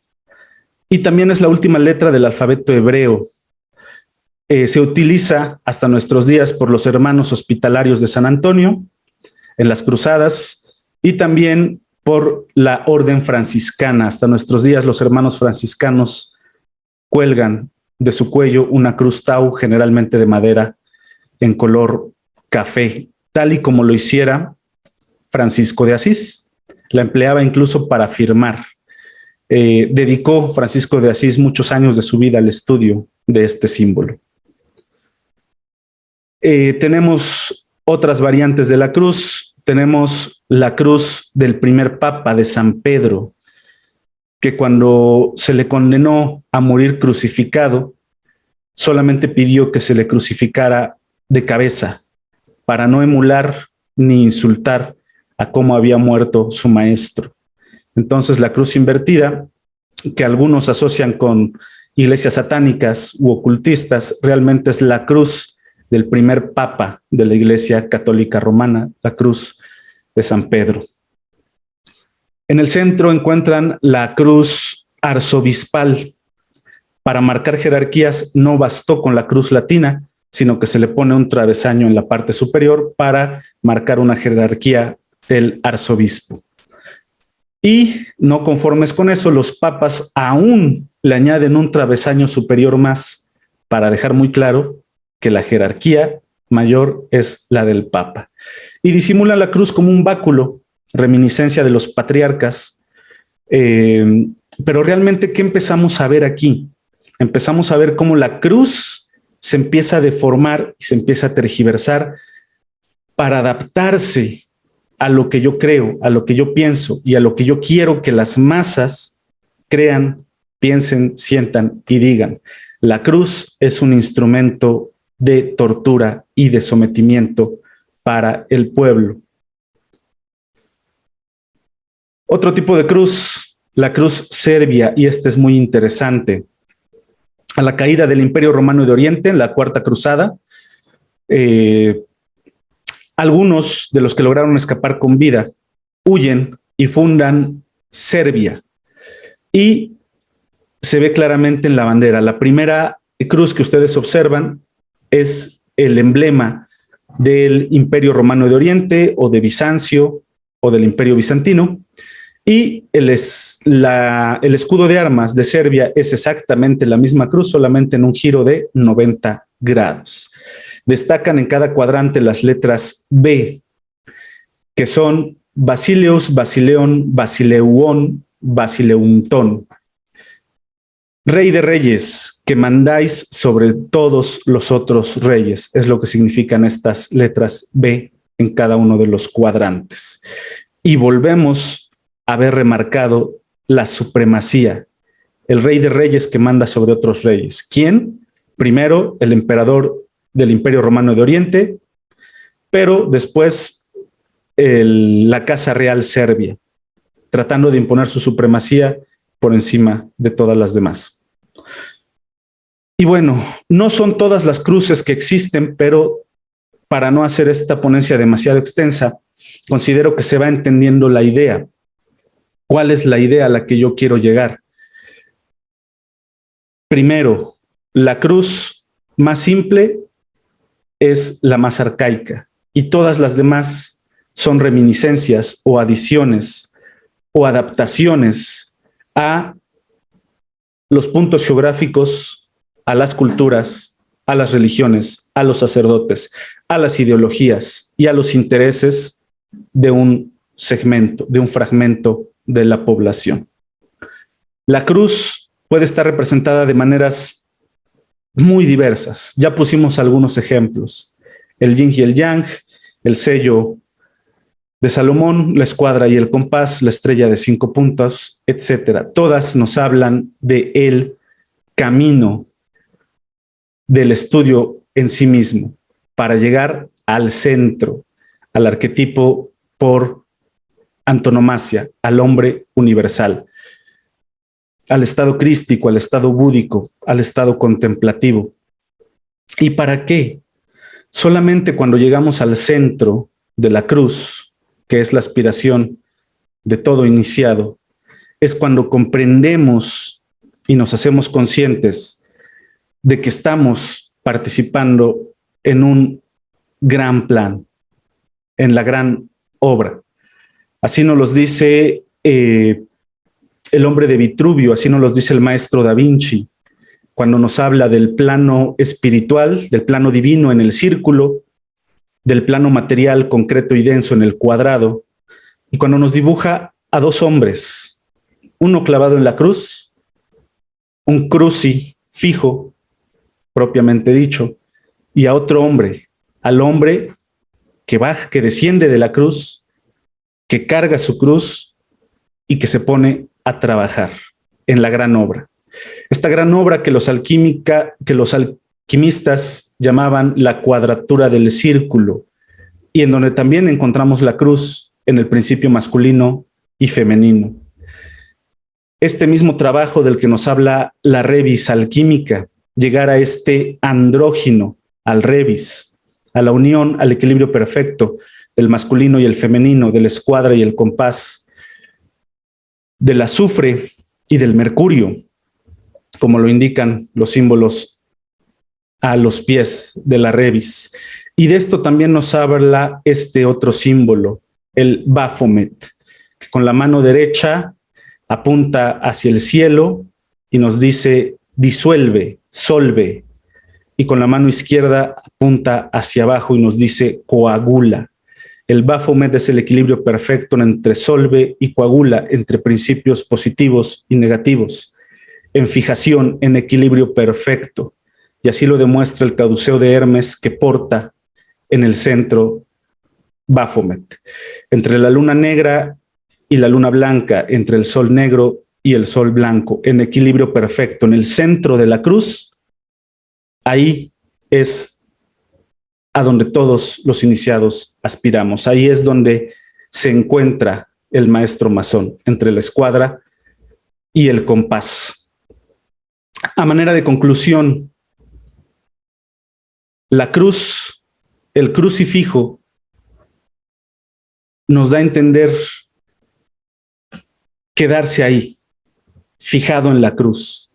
y también es la última letra del alfabeto hebreo. Se utiliza hasta nuestros días por los hermanos hospitalarios de San Antonio en las cruzadas y también por la orden franciscana. Hasta nuestros días los hermanos franciscanos cuelgan de su cuello una cruz Tau, generalmente de madera, en color café, tal y como lo hiciera Francisco de Asís. La empleaba incluso para firmar. Dedicó Francisco de Asís muchos años de su vida al estudio de este símbolo. Tenemos otras variantes de la cruz. Tenemos la cruz del primer papa, de San Pedro, que cuando se le condenó a morir crucificado, solamente pidió que se le crucificara de cabeza, para no emular ni insultar a cómo había muerto su maestro. Entonces, la cruz invertida, que algunos asocian con iglesias satánicas u ocultistas, realmente es la cruz del primer papa de la Iglesia Católica Romana, la cruz de San Pedro. En el centro encuentran la cruz arzobispal, Para marcar jerarquías no bastó con la cruz latina, sino que se le pone un travesaño en la parte superior para marcar una jerarquía del arzobispo. Y no conformes con eso, los papas aún le añaden un travesaño superior más para dejar muy claro que la jerarquía mayor es la del papa. Y disimulan la cruz como un báculo, reminiscencia de los patriarcas. Pero realmente, ¿qué empezamos a ver aquí? Empezamos a ver cómo la cruz se empieza a deformar y se empieza a tergiversar para adaptarse a lo que yo creo, a lo que yo pienso y a lo que yo quiero que las masas crean, piensen, sientan y digan. La cruz es un instrumento de tortura y de sometimiento para el pueblo. Otro tipo de cruz, la cruz serbia, y este es muy interesante. A la caída del Imperio Romano de Oriente, en la Cuarta Cruzada, algunos de los que lograron escapar con vida huyen y fundan Serbia. Y se ve claramente en la bandera. La primera cruz que ustedes observan es el emblema del Imperio Romano de Oriente o de Bizancio o del Imperio Bizantino. Y el escudo de armas de Serbia es exactamente la misma cruz, solamente en un giro de 90 grados. Destacan en cada cuadrante las letras B, que son Basileus, Basileón, Basileuón, Basileuntón. Rey de reyes, que mandáis sobre todos los otros reyes, es lo que significan estas letras B en cada uno de los cuadrantes. Y volvemos a ver remarcado la supremacía, el rey de reyes que manda sobre otros reyes. ¿Quién? Primero, el emperador del Imperio Romano de Oriente, pero después la Casa Real Serbia, tratando de imponer su supremacía por encima de todas las demás. Y bueno, no son todas las cruces que existen, pero para no hacer esta ponencia demasiado extensa, considero que se va entendiendo la idea. ¿Cuál es la idea a la que yo quiero llegar? Primero, la cruz más simple es la más arcaica y todas las demás son reminiscencias o adiciones o adaptaciones a los puntos geográficos, a las culturas, a las religiones, a los sacerdotes, a las ideologías y a los intereses de un segmento, de un fragmento de la población. La cruz puede estar representada de maneras muy diversas. Ya pusimos algunos ejemplos. El yin y el yang, el sello de Salomón, la escuadra y el compás, la estrella de 5 puntos, etcétera. Todas nos hablan de el camino del estudio en sí mismo para llegar al centro, al arquetipo por antonomasia, al hombre universal, al estado crístico, al estado búdico, al estado contemplativo. ¿Y para qué? Solamente cuando llegamos al centro de la cruz, que es la aspiración de todo iniciado, es cuando comprendemos y nos hacemos conscientes de que estamos participando en un gran plan, en la gran obra. Así nos los dice el hombre de Vitruvio, así nos los dice el maestro Da Vinci, cuando nos habla del plano espiritual, del plano divino en el círculo, del plano material concreto y denso en el cuadrado, y cuando nos dibuja a dos hombres, uno clavado en la cruz, un cruci fijo, propiamente dicho, y a otro hombre, al hombre que baja, que desciende de la cruz, que carga su cruz y que se pone a trabajar en la gran obra. Esta gran obra que los alquimistas llamaban la cuadratura del círculo, y en donde también encontramos la cruz en el principio masculino y femenino. Este mismo trabajo del que nos habla la Revis alquímica, llegar a este andrógino, al Revis, a la unión, al equilibrio perfecto del masculino y el femenino, de la escuadra y el compás, del azufre y del mercurio, como lo indican los símbolos a los pies de la Revis. Y de esto también nos habla este otro símbolo, el Baphomet, que con la mano derecha apunta hacia el cielo y nos dice disuelve, solve, y con la mano izquierda apunta hacia abajo y nos dice coagula. El Baphomet es el equilibrio perfecto entre solve y coagula, entre principios positivos y negativos, en fijación, en equilibrio perfecto. Y así lo demuestra el caduceo de Hermes que porta en el centro Baphomet. Entre la luna negra y la luna blanca, entre el sol negro y el sol blanco, en equilibrio perfecto, en el centro de la cruz, ahí es a donde todos los iniciados aspiramos. Ahí es donde se encuentra el maestro masón, entre la escuadra y el compás. A manera de conclusión, la cruz, el crucifijo, nos da a entender quedarse ahí, fijado en la cruz,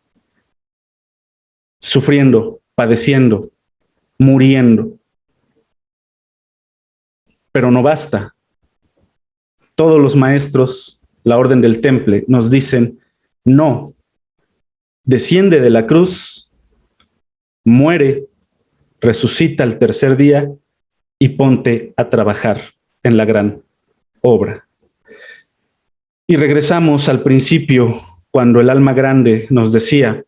sufriendo, padeciendo, muriendo. Pero no basta. Todos los maestros, la orden del Temple, nos dicen, no, desciende de la cruz, muere, resucita al tercer día y ponte a trabajar en la gran obra. Y regresamos al principio, cuando el alma grande nos decía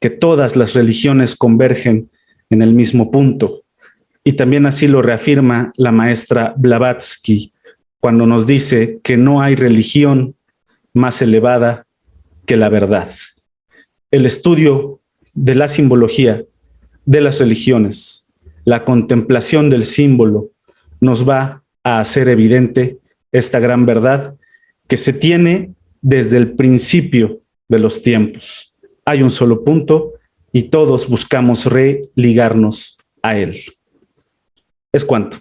que todas las religiones convergen en el mismo punto. Y también así lo reafirma la maestra Blavatsky, cuando nos dice que no hay religión más elevada que la verdad. El estudio de la simbología de las religiones, la contemplación del símbolo, nos va a hacer evidente esta gran verdad que se tiene desde el principio de los tiempos. Hay un solo punto y todos buscamos religarnos a él. Es cuanto.